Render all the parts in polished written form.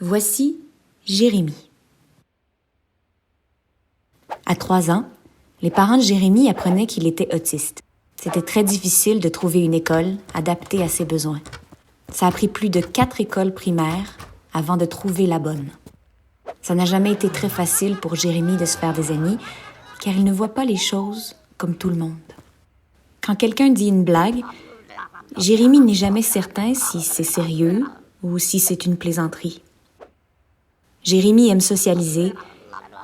Voici Jérémie. À 3 ans, les parents de Jérémie apprenaient qu'il était autiste. C'était très difficile de trouver une école adaptée à ses besoins. Ça a pris plus de 4 écoles primaires avant de trouver la bonne. Ça n'a jamais été très facile pour Jérémie de se faire des amis, car il ne voit pas les choses comme tout le monde. Quand quelqu'un dit une blague, Jérémie n'est jamais certain si c'est sérieux ou si c'est une plaisanterie. Jérémie aime socialiser,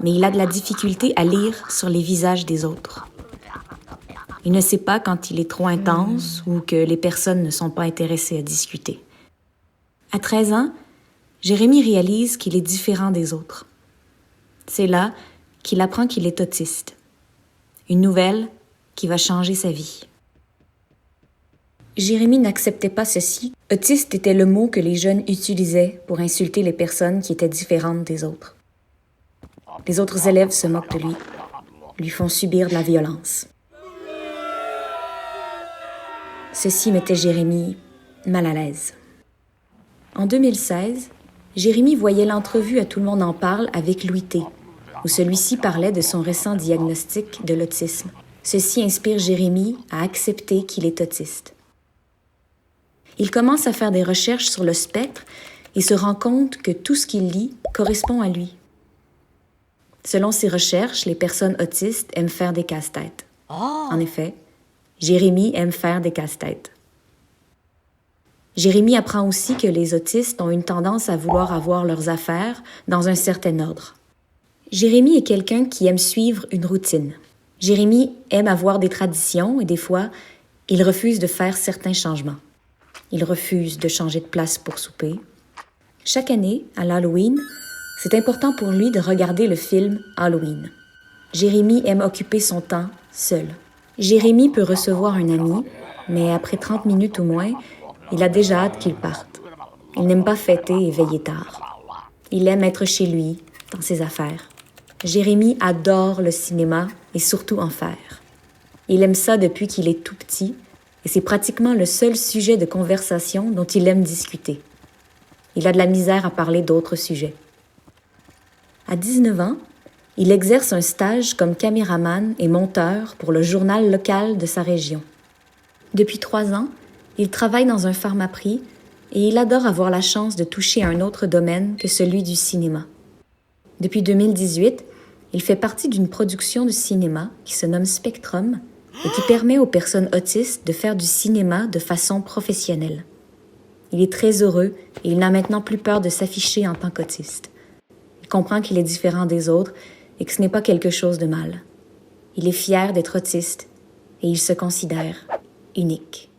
mais il a de la difficulté à lire sur les visages des autres. Il ne sait pas quand il est trop intense ou que les personnes ne sont pas intéressées à discuter. À 13 ans, Jérémie réalise qu'il est différent des autres. C'est là qu'il apprend qu'il est autiste. Une nouvelle qui va changer sa vie. Jérémie n'acceptait pas ceci. Autiste était le mot que les jeunes utilisaient pour insulter les personnes qui étaient différentes des autres. Les autres élèves se moquent de lui font subir de la violence. Ceci mettait Jérémie mal à l'aise. En 2016, Jérémie voyait l'entrevue à Tout le monde en parle avec Louis T, où celui-ci parlait de son récent diagnostic de l'autisme. Ceci inspire Jérémie à accepter qu'il est autiste. Il commence à faire des recherches sur le spectre et se rend compte que tout ce qu'il lit correspond à lui. Selon ses recherches, les personnes autistes aiment faire des casse-têtes. En effet, Jérémie aime faire des casse-têtes. Jérémie apprend aussi que les autistes ont une tendance à vouloir avoir leurs affaires dans un certain ordre. Jérémie est quelqu'un qui aime suivre une routine. Jérémie aime avoir des traditions et des fois, il refuse de faire certains changements. Il refuse de changer de place pour souper. Chaque année, à l'Halloween, c'est important pour lui de regarder le film Halloween. Jérémie aime occuper son temps seul. Jérémie peut recevoir un ami, mais après 30 minutes ou moins, il a déjà hâte qu'il parte. Il n'aime pas fêter et veiller tard. Il aime être chez lui, dans ses affaires. Jérémie adore le cinéma et surtout en faire. Il aime ça depuis qu'il est tout petit et c'est pratiquement le seul sujet de conversation dont il aime discuter. Il a de la misère à parler d'autres sujets. À 19 ans, il exerce un stage comme caméraman et monteur pour le journal local de sa région. Depuis 3 ans, il travaille dans un pharmaprix et il adore avoir la chance de toucher à un autre domaine que celui du cinéma. Depuis 2018, il fait partie d'une production de cinéma qui se nomme Spectrum et qui permet aux personnes autistes de faire du cinéma de façon professionnelle. Il est très heureux et il n'a maintenant plus peur de s'afficher en tant qu'autiste. Il comprend qu'il est différent des autres et que ce n'est pas quelque chose de mal. Il est fier d'être autiste et il se considère unique.